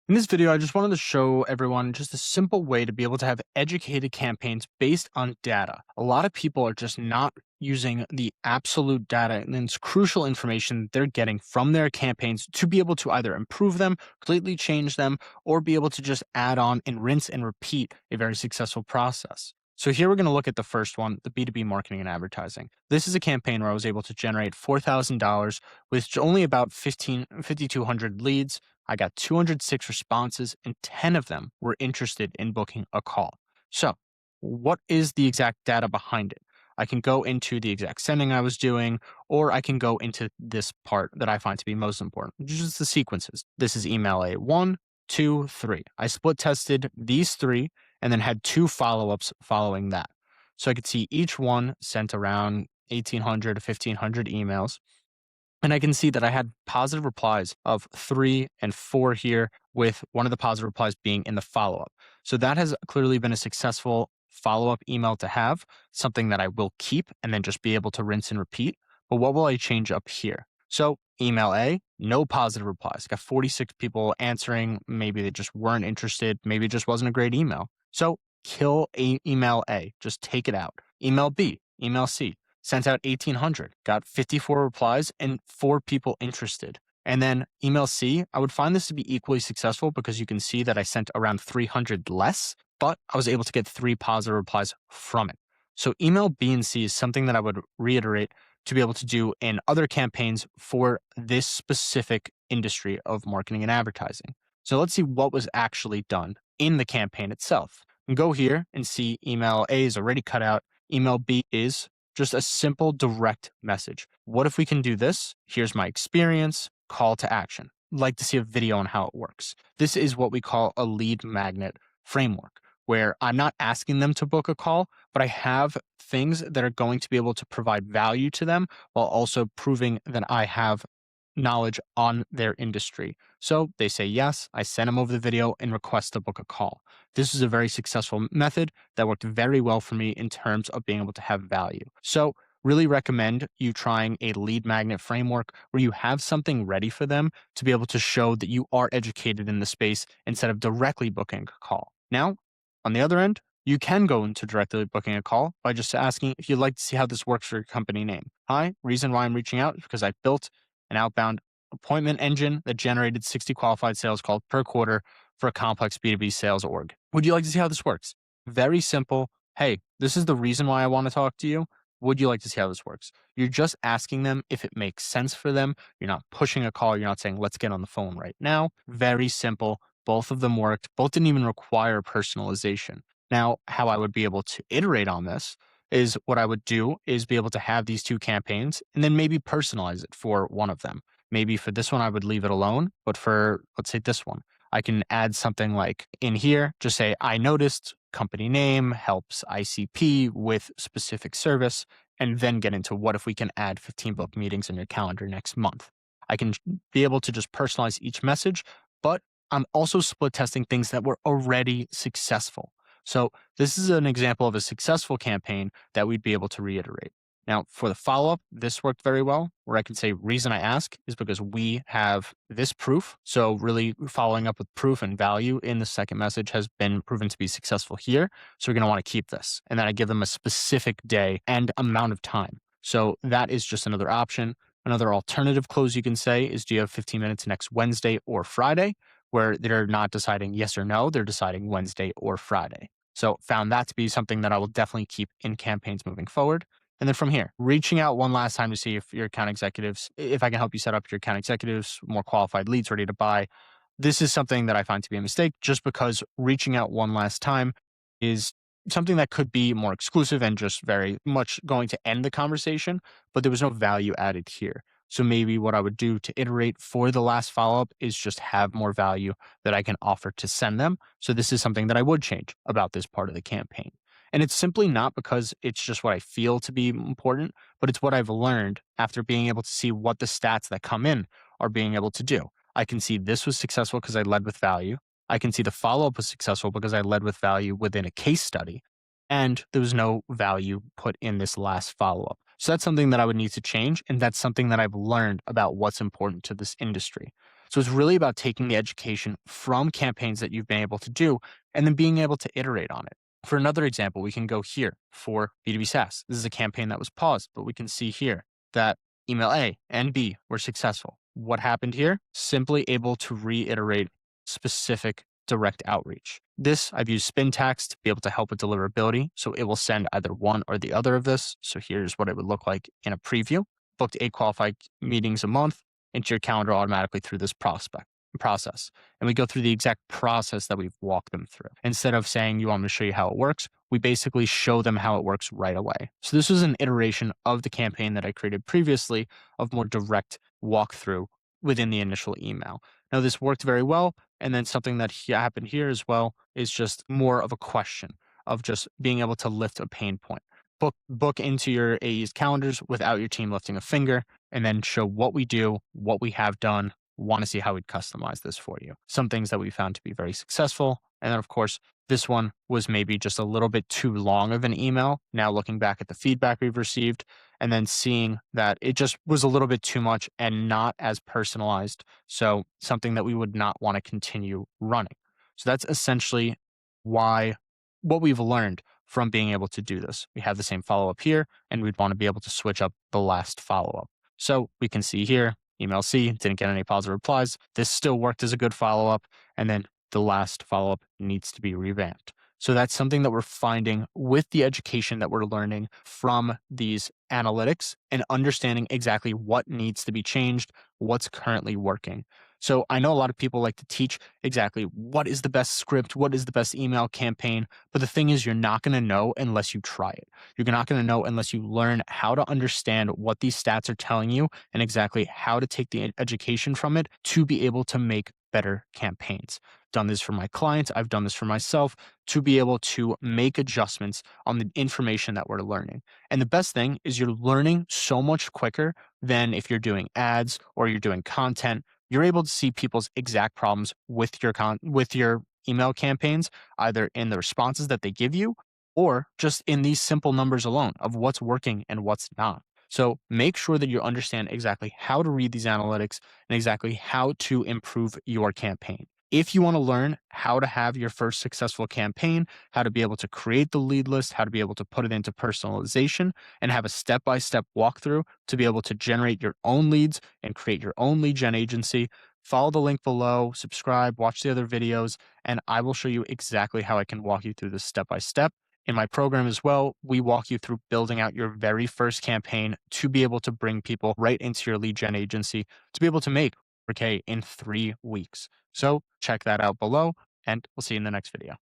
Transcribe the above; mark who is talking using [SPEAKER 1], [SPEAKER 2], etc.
[SPEAKER 1] In this video, I just wanted to show everyone just a simple way to be able to have educated campaigns based on data. A lot of people are just not using the absolute data and it's crucial information they're getting from their campaigns to be able to either improve them, completely change them, or be able to just add on and rinse and repeat a very successful process. So here we're going to look at the first one, the B2B marketing and advertising. This is a campaign where I was able to generate $4,000 with only about 5,200 leads. I got 206 responses, and 10 of them were interested in booking a call. So, what is the exact data behind it? I can go into the exact sending I was doing, or I can go into this part that I find to be most important, which is the sequences. This is email A1, 2, 3. I split tested these three and then had two follow ups following that. So I could see each one sent around 1,800 to 1,500 emails. And I can see that I had positive replies of 3 and 4 here, with one of the positive replies being in the follow up. So that has clearly been a successful follow up email to have, something that I will keep and then just be able to rinse and repeat. But what will I change up here? So, email A, no positive replies. Got 46 people answering. Maybe they just weren't interested. Maybe it just wasn't a great email. So, kill email A, just take it out. Email B, email C, sent out 1,800, got 54 replies and 4 people interested. And then email C, I would find this to be equally successful because you can see that I sent around 300 less, but I was able to get 3 positive replies from it. So email B and C is something that I would reiterate to be able to do in other campaigns for this specific industry of marketing and advertising. So let's see what was actually done in the campaign itself. And go here and see email A is already cut out. Email B is just a simple direct message. What if we can do this? Here's my experience, call to action. Like to see a video on how it works. This is what we call a lead magnet framework, where I'm not asking them to book a call, but I have things that are going to be able to provide value to them while also proving that I have knowledge on their industry. So they say yes, I send them over the video and request to book a call. This is a very successful method that worked very well for me in terms of being able to have value. So really recommend you trying a lead magnet framework where you have something ready for them to be able to show that you are educated in the space instead of directly booking a call. Now, on the other end, you can go into directly booking a call by just asking if you'd like to see how this works for your company name. Hi, reason why I'm reaching out is because I built an outbound appointment engine that generated 60 qualified sales calls per quarter for a complex B2B sales org. Would you like to see how this works? Very simple. Hey, this is the reason why I want to talk to you. Would you like to see how this works? You're just asking them if it makes sense for them. You're not pushing a call. You're not saying, let's get on the phone right now. Very simple. Both of them worked. Both didn't even require personalization. Now, how I would be able to iterate on this is what I would do is be able to have these two campaigns and then maybe personalize it for one of them. Maybe for this one, I would leave it alone. But for, let's say, this one, I can add something like in here, just say, I noticed company name helps ICP with specific service, and then get into what if we can add 15 book meetings in your calendar next month. I can be able to just personalize each message, but I'm also split testing things that were already successful. So this is an example of a successful campaign that we'd be able to reiterate. Now, for the follow up, this worked very well, where I can say, reason I ask is because we have this proof. So, really following up with proof and value in the second message has been proven to be successful here. So, we're going to want to keep this. And then I give them a specific day and amount of time. So, that is just another option. Another alternative close you can say is, do you have 15 minutes next Wednesday or Friday? Where they're not deciding yes or no, they're deciding Wednesday or Friday. So, found that to be something that I will definitely keep in campaigns moving forward. And then from here, reaching out one last time to see if your account executives, if I can help you set up your account executives, more qualified leads ready to buy. This is something that I find to be a mistake just because reaching out one last time is something that could be more exclusive and just very much going to end the conversation, but there was no value added here. So maybe what I would do to iterate for the last follow up is just have more value that I can offer to send them. So this is something that I would change about this part of the campaign. And it's simply not because it's just what I feel to be important, but it's what I've learned after being able to see what the stats that come in are being able to do. I can see this was successful because I led with value. I can see the follow up was successful because I led with value within a case study. And there was no value put in this last follow up. So that's something that I would need to change. And that's something that I've learned about what's important to this industry. So it's really about taking the education from campaigns that you've been able to do and then being able to iterate on it. For another example, we can go here for B2B SaaS. This is a campaign that was paused, but we can see here that email A and B were successful. What happened here? Simply able to reiterate specific direct outreach. This, I've used spin tags to be able to help with deliverability. So it will send either one or the other of this. So here's what it would look like in a preview. Booked 8 qualified meetings a month into your calendar automatically through this process. And we go through the exact process that we've walked them through. Instead of saying, you want me to show you how it works, we basically show them how it works right away. So this was an iteration of the campaign that I created previously of more direct walkthrough within the initial email. Now, this worked very well. And then something that happened here as well is just more of a question of just being able to lift a pain point. Book into your AE's calendars without your team lifting a finger, and then show what we do, what we have done, want to see how we'd customize this for you. Some things that we found to be very successful. And then, of course, this one was maybe just a little bit too long of an email. Now, looking back at the feedback we've received and then seeing that it just was a little bit too much and not as personalized. So, something that we would not want to continue running. So, that's essentially why what we've learned from being able to do this. We have the same follow up here, and we'd want to be able to switch up the last follow up. So, we can see here email C didn't get any positive replies. This still worked as a good follow up. And then the last follow up needs to be revamped. So that's something that we're finding with the education that we're learning from these analytics and understanding exactly what needs to be changed, what's currently working. So I know a lot of people like to teach exactly what is the best script, what is the best email campaign. But the thing is, you're not going to know unless you try it. You're not going to know unless you learn how to understand what these stats are telling you and exactly how to take the education from it to be able to make better campaigns. Done this for my clients. I've done this for myself to be able to make adjustments on the information that we're learning. And the best thing is you're learning so much quicker than if you're doing ads or you're doing content. You're able to see people's exact problems with your email campaigns, either in the responses that they give you or just in these simple numbers alone of what's working and what's not. So make sure that you understand exactly how to read these analytics and exactly how to improve your campaign. If you want to learn how to have your first successful campaign, how to be able to create the lead list, how to be able to put it into personalization, and have a step by step walkthrough to be able to generate your own leads and create your own lead gen agency, follow the link below, subscribe, watch the other videos, and I will show you exactly how I can walk you through this step by step. In my program as well, we walk you through building out your very first campaign to be able to bring people right into your lead gen agency to be able to make 4K in 3 weeks. So check that out below, and we'll see you in the next video.